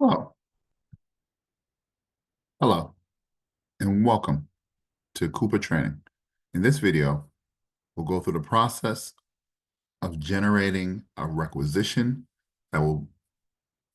Hello, hello, and welcome to Coupa Training. In this video, we'll go through the process of generating a requisition that will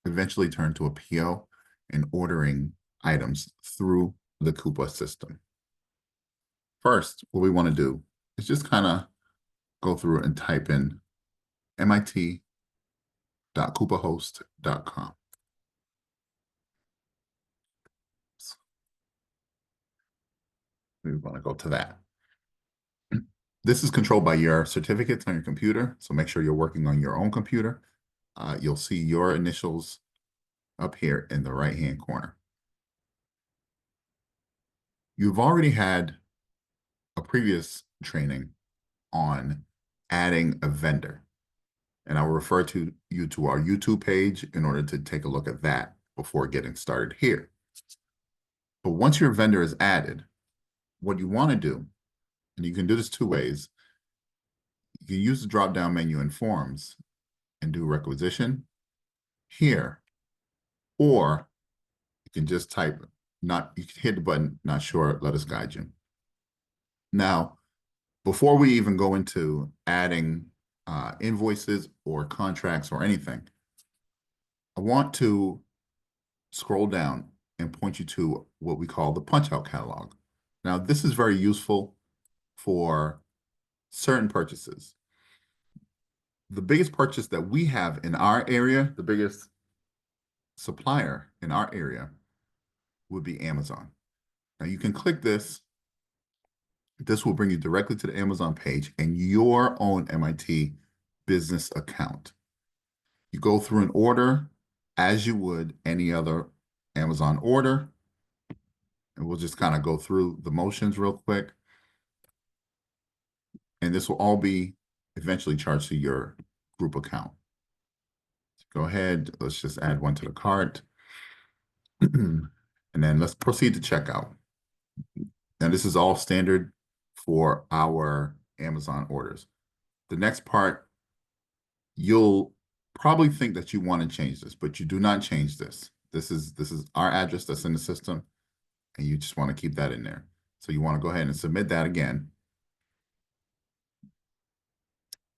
eventually turn to a PO and ordering items through the Coupa system. First, what we want to do is just kind of go through and type in mit.coupahost.com. We want to go to that. This is controlled by your certificates on your computer, so make sure you're working on your own computer. You'll see your initials up here in the right-hand corner. You've already had a previous training on adding a vendor, and I will refer to you to our YouTube page in order to take a look at that before getting started here. But once your vendor is added, what you want to do, and you can do this two ways, you can use the drop-down menu in Forms and do requisition here, or you can just type, you can hit the button, not sure, let us guide you. Now, before we even go into adding invoices or contracts or anything, I want to scroll down and point you to what we call the punch-out catalog. Now, this is very useful for certain purchases. The biggest purchase that we have in our area, the biggest supplier in our area would be Amazon. Now, you can click this. This will bring you directly to the Amazon page and your own MIT business account. You go through an order as you would any other Amazon order. And we'll just kind of go through the motions real quick. And this will all be eventually charged to your group account. So go ahead, let's just add one to the cart. And then let's proceed to checkout. Now this is all standard for our Amazon orders. The next part, you'll probably think that you want to change this, but you do not change this. This is our address that's in the system, and you just want to keep that in there. So you want to go ahead and submit that again.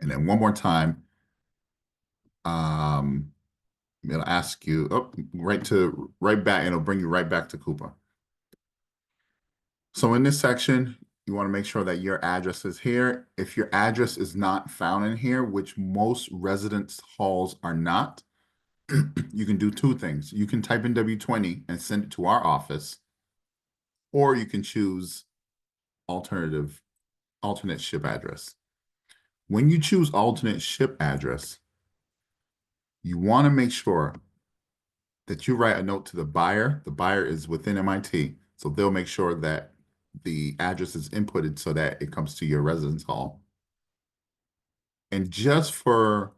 And then one more time, it'll ask you, right back, and it'll bring you right back to Coupa. So in this section, you want to make sure that your address is here. If your address is not found in here, which most residence halls are not, you can do two things. You can type in W20 and send it to our office, or you can choose alternate ship address. When you choose alternate ship address, you want to make sure that you write a note to the buyer. The buyer is within MIT, so they'll make sure that the address is inputted so that it comes to your residence hall. And just for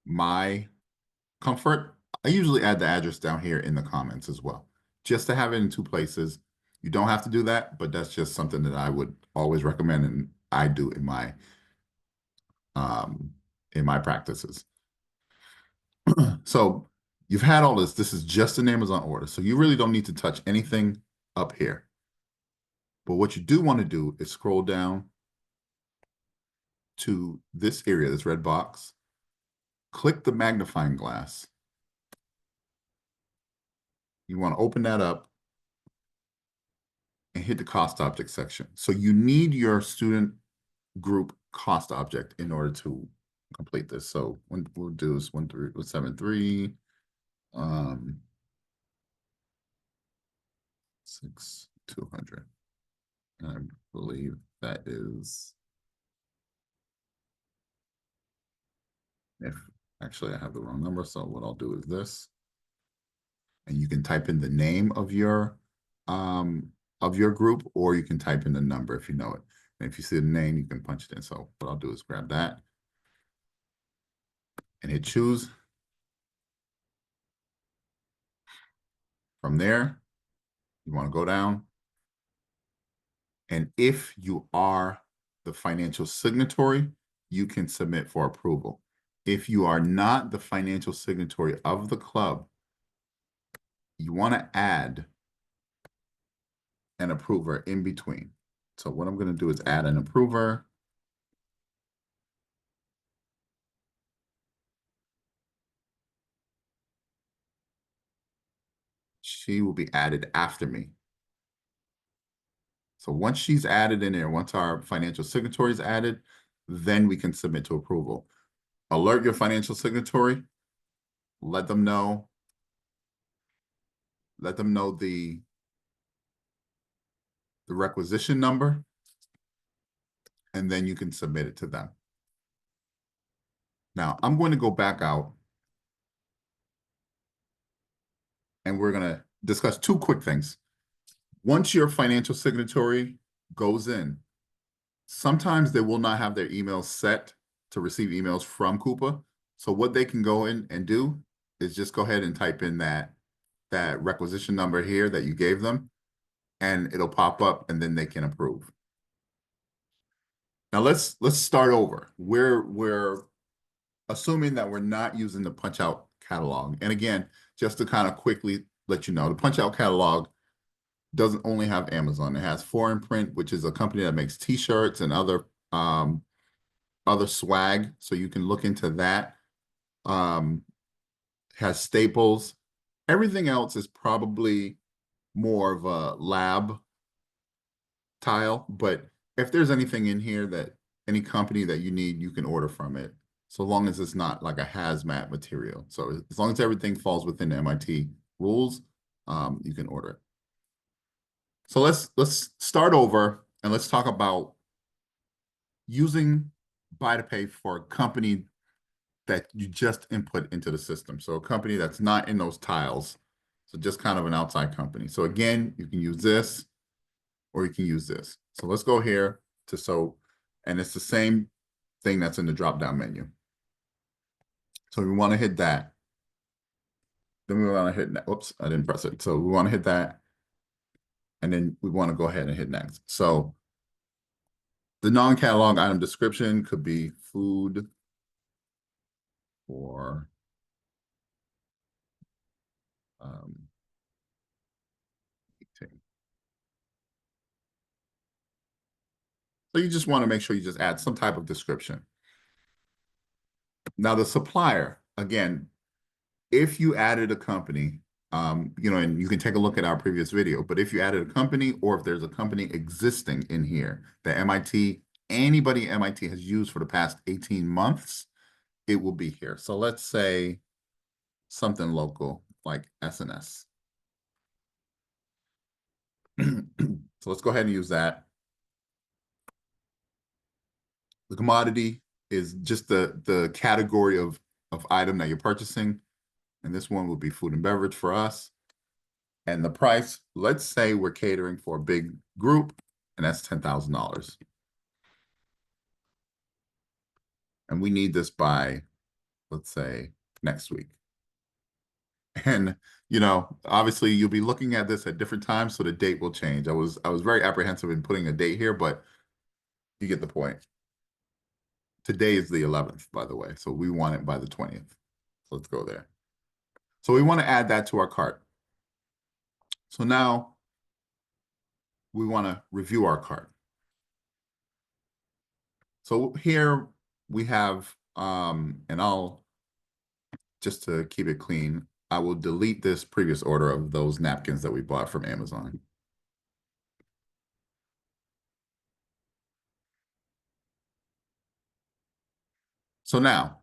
my comfort, I usually add the address down here in the comments as well, just to have it in two places. You don't have to do that, but that's just something that I would always recommend, and I do in my practices. So you've had all this. This is just an Amazon order, so you really don't need to touch anything up here. But what you do want to do is scroll down to this area, this red box. Click the magnifying glass. You want to open that up and hit the cost object section. So you need your student group cost object in order to complete this. So what we'll do is 1373 6200. I believe that is, if actually I have the wrong number, so what I'll do is this, and you can type in the name of your group, or you can type in the number if you know it. And if you see the name, you can punch it in. So what I'll do is grab that and hit choose. From there, you want to go down. And if you are the financial signatory, you can submit for approval. If you are not the financial signatory of the club, you want to add an approver in between. So what I'm going to do is add an approver. She will be added after me. So once she's added in there, once our financial signatory is added, then we can submit to approval. Alert your financial signatory, let them know the requisition number, and then you can submit it to them. Now, I'm going to go back out, and we're going to discuss two quick things. Once your financial signatory goes in, sometimes they will not have their emails set to receive emails from Coupa. So what they can go in and do is just go ahead and type in that requisition number here that you gave them, and it'll pop up, and then they can approve. Now let's start over. We're assuming that we're not using the punch out catalog. And again, just to kind of quickly let you know, the punch out catalog doesn't only have Amazon. It has Foreign Print, which is a company that makes t-shirts and other swag. So you can look into that. Has Staples. Everything else is probably more of a lab tile, but if there's anything in here that any company that you need, you can order from it, so long as it's not like a hazmat material. So as long as everything falls within the MIT rules, you can order it. So let's start over and let's talk about using Buy2Pay for a company that you just input into the system. So a company that's not in those tiles. So just kind of an outside company. So again, you can use this or you can use this. So let's go here to and it's the same thing that's in the drop-down menu. So we want to hit that. Then we want to hit, whoops, I didn't press it. So we want to hit that. And then we want to go ahead and hit next. So the non-catalog item description could be food or eating. So you just want to make sure you just add some type of description. Now the supplier, again, if you added a company, and you can take a look at our previous video, but if you added a company or if there's a company existing in here that anybody MIT has used for the past 18 months, it will be here. So let's say something local like SNS. So let's go ahead and use that. The commodity is just the category of item that you're purchasing. And this one would be food and beverage for us. And the price, let's say we're catering for a big group, and that's $10,000. And we need this by, let's say, next week. And, obviously you'll be looking at this at different times, so the date will change. I was very apprehensive in putting a date here, but you get the point. Today is the 11th, by the way, so we want it by the 20th. So let's go there. So we want to add that to our cart. So now we want to review our cart. So here we have, and I'll, just to keep it clean, I will delete this previous order of those napkins that we bought from Amazon. So now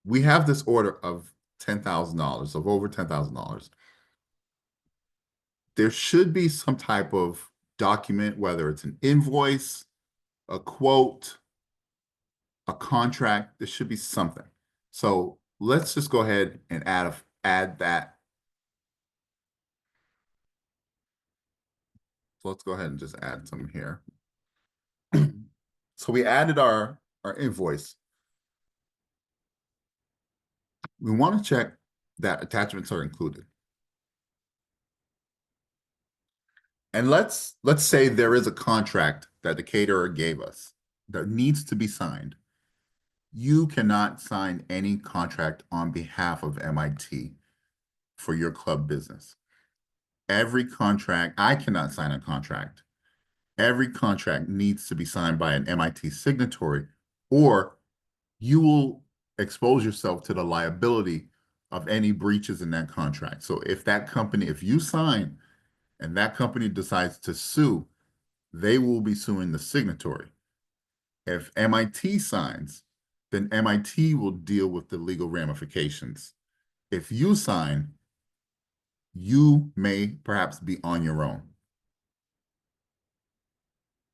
we have this order of $10,000, of over $10,000. There should be some type of document, whether it's an invoice, a quote, a contract. There should be something. So let's just go ahead and add that. So let's go ahead and just add some here. So we added our invoice. We want to check that attachments are included. And let's say there is a contract that the caterer gave us that needs to be signed. You cannot sign any contract on behalf of MIT for your club business. every contract, I cannot sign a contract. Every contract needs to be signed by an MIT signatory, or you will expose yourself to the liability of any breaches in that contract. So if that company, if you sign and that company decides to sue, they will be suing the signatory. If MIT signs, then MIT will deal with the legal ramifications. If you sign, you may perhaps be on your own.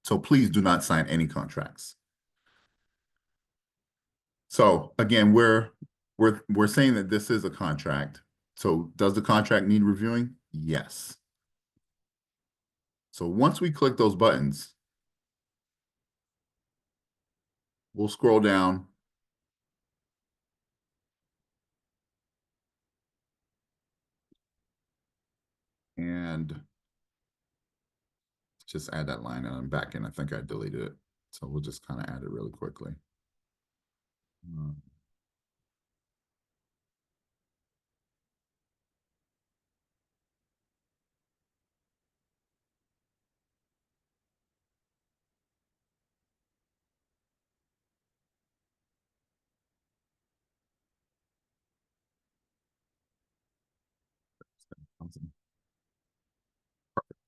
So please do not sign any contracts. So again, we're saying that this is a contract. So does the contract need reviewing? Yes. So once we click those buttons, we'll scroll down and just add that line and I'm back in. I think I deleted it. So we'll just kind of add it really quickly.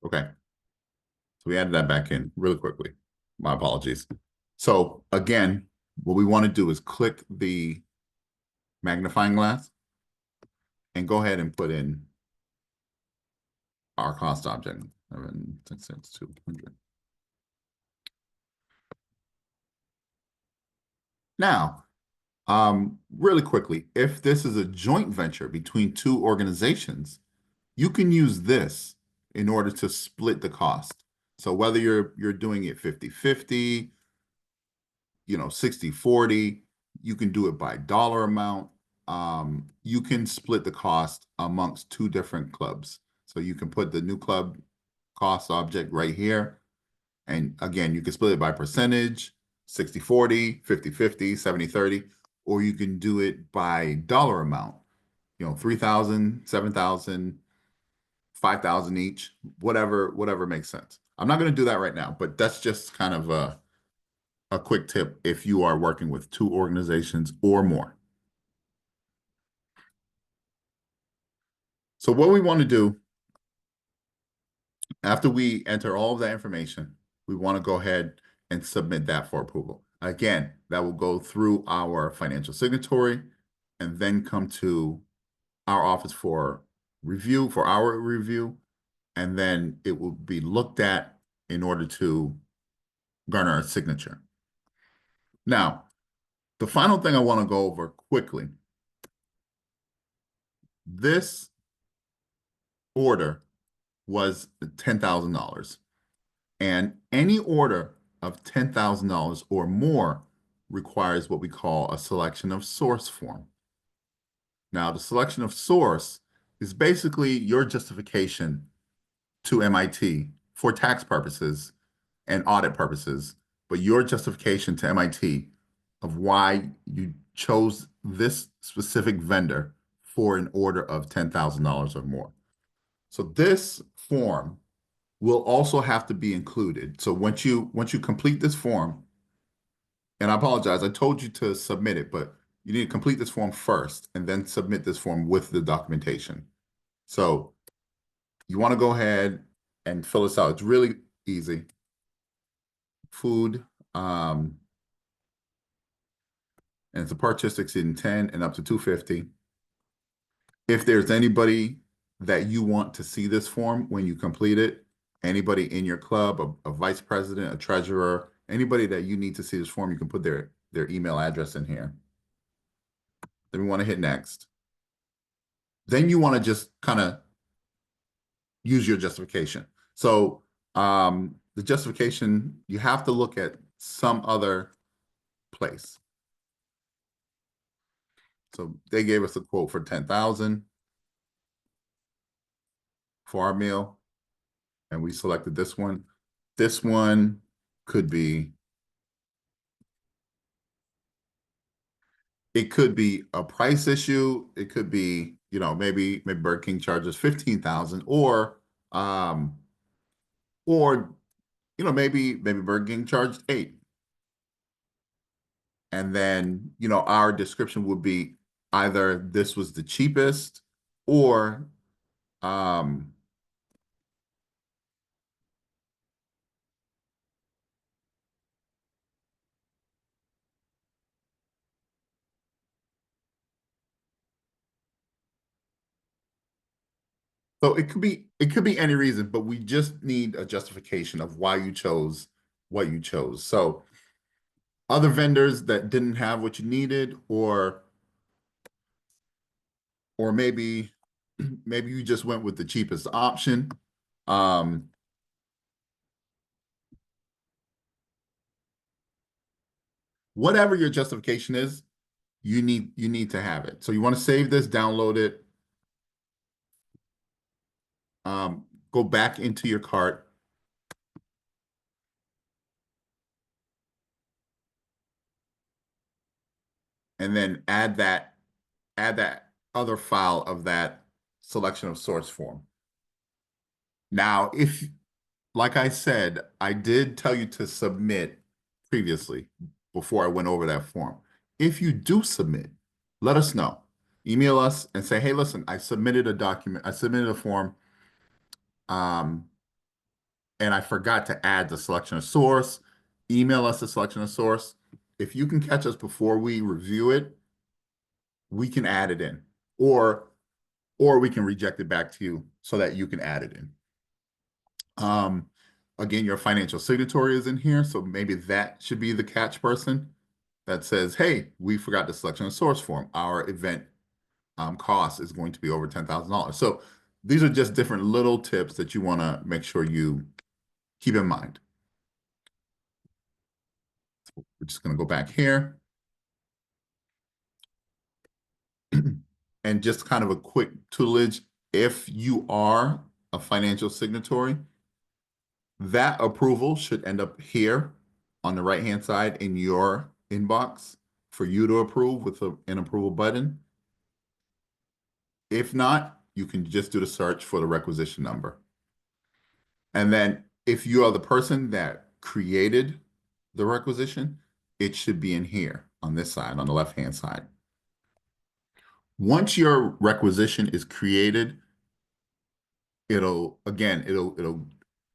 Okay. So we added that back in really quickly. My apologies. So again, what we want to do is click the magnifying glass and go ahead and put in our cost object, 766,200. Now, really quickly, if this is a joint venture between two organizations, you can use this in order to split the cost. So whether you're doing it 50-50, 60-40, you can do it by dollar amount. You can split the cost amongst two different clubs. So you can put the new club cost object right here. And again, you can split it by percentage, 60-40, 50-50, 70-30, or you can do it by dollar amount, 3,000, 7,000, 5,000 each, whatever makes sense. I'm not going to do that right now, but that's just kind of a quick tip if you are working with two organizations or more. So what we want to do after we enter all of that information, we want to go ahead and submit that for approval. Again, that will go through our financial signatory and then come to our office for review, for our review, and then it will be looked at in order to garner a signature. Now, the final thing I want to go over quickly, this order was $10,000. And any order of $10,000 or more requires what we call a selection of source form. Now, the selection of source is basically your justification to MIT for tax purposes and audit purposes, but your justification to MIT of why you chose this specific vendor for an order of $10,000 or more. So this form will also have to be included. So once you complete this form, and I apologize, I told you to submit it, but you need to complete this form first and then submit this form with the documentation. So you want to go ahead and fill this out. It's really easy. Food, and it's a purchase exceeding 10 and up to 250. If there's anybody that you want to see this form when you complete it, anybody in your club, a vice president, a treasurer, anybody that you need to see this form, you can put their email address in here. Then we want to hit next. Then you want to just kind of use your justification. So the justification, you have to look at some other place. So they gave us a quote for 10,000 for our meal, and we selected this one. This one could be, it could be a price issue. It could be, maybe Burger King charges 15,000, or Um, or maybe we're getting charged 8. And then, our description would be either this was the cheapest or um so it could be any reason, but we just need a justification of why you chose what you chose. So other vendors that didn't have what you needed, or maybe you just went with the cheapest option. Um, Whatever your justification is, you need to have it. So you want to save this, download it, go back into your cart, and then add that other file of that selection of source form. Now, if like I said, I did tell you to submit previously before I went over that form. If you do submit, let us know. Email us and say, hey, listen, I submitted a document, I submitted a form, um, and I forgot to add the selection of source. Email us the selection of source. If you can catch us before we review it, we can add it in. Or we can reject it back to you so that you can add it in. Um, Again, your financial signatory is in here, so maybe that should be the catch person that says, hey, we forgot the selection of source form. Our event cost is going to be over $10,000. So these are just different little tips that you want to make sure you keep in mind. We're just going to go back here. And just kind of a quick tutelage. If you are a financial signatory, that approval should end up here on the right-hand side in your inbox for you to approve with an approval button. If not, you can just do the search for the requisition number. And then if you are the person that created the requisition, it should be in here on this side, on the left-hand side. Once your requisition is created, it'll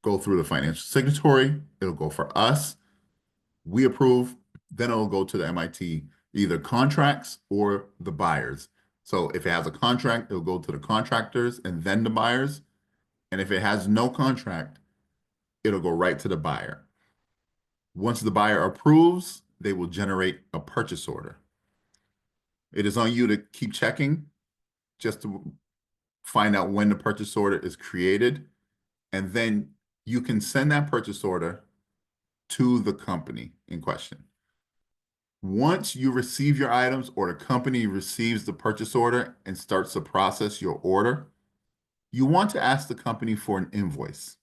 go through the financial signatory, it'll go for us, we approve, then it'll go to the MIT, either contracts or the buyers. So if it has a contract, it'll go to the contractors and then the buyers. And if it has no contract, it'll go right to the buyer. Once the buyer approves, they will generate a purchase order. It is on you to keep checking just to find out when the purchase order is created. And then you can send that purchase order to the company in question. Once you receive your items or the company receives the purchase order and starts to process your order, you want to ask the company for an invoice.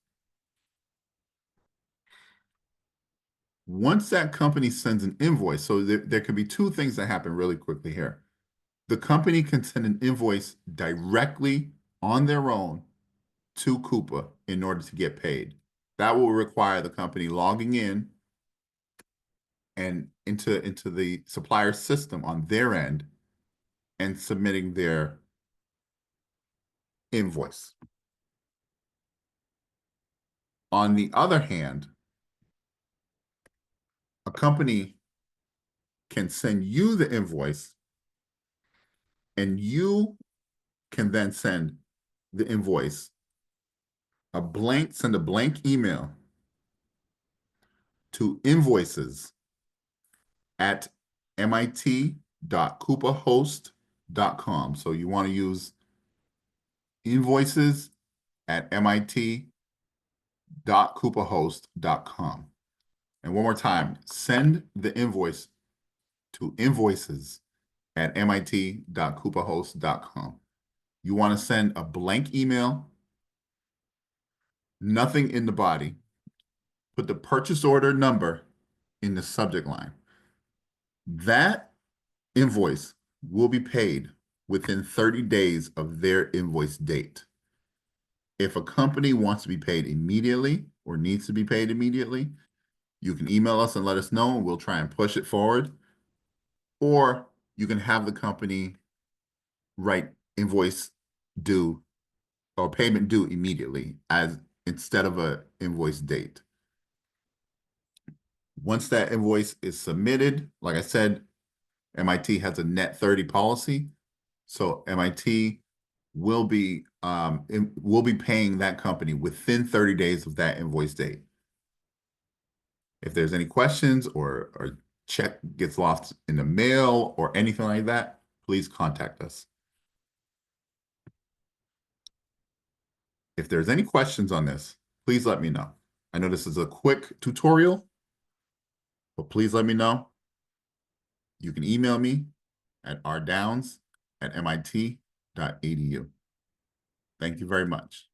Once that company sends an invoice, so there could be two things that happen really quickly here. The company can send an invoice directly on their own to Coupa in order to get paid. That will require the company logging in and into the supplier system on their end and submitting their invoice. On the other hand, a company can send you the invoice and you can then send the invoice send a blank email to invoices at mit.coupahost.com. So you want to use invoices at mit.coupahost.com. And one more time, send the invoice to invoices at mit.coupahost.com. You want to send a blank email, nothing in the body. Put the purchase order number in the subject line. That invoice will be paid within 30 days of their invoice date. if a company wants to be paid immediately or needs to be paid immediately, you can email us and let us know, and we'll try and push it forward. Or you can have the company write invoice due or payment due immediately as instead of a invoice date. Once that invoice is submitted, like I said, MIT has a net 30 policy. So MIT will be paying that company within 30 days of that invoice date. If there's any questions or check gets lost in the mail or anything like that, please contact us. If there's any questions on this, please let me know. I know this is a quick tutorial, but please let me know. You can email me at rdowns@mit.edu. Thank you very much.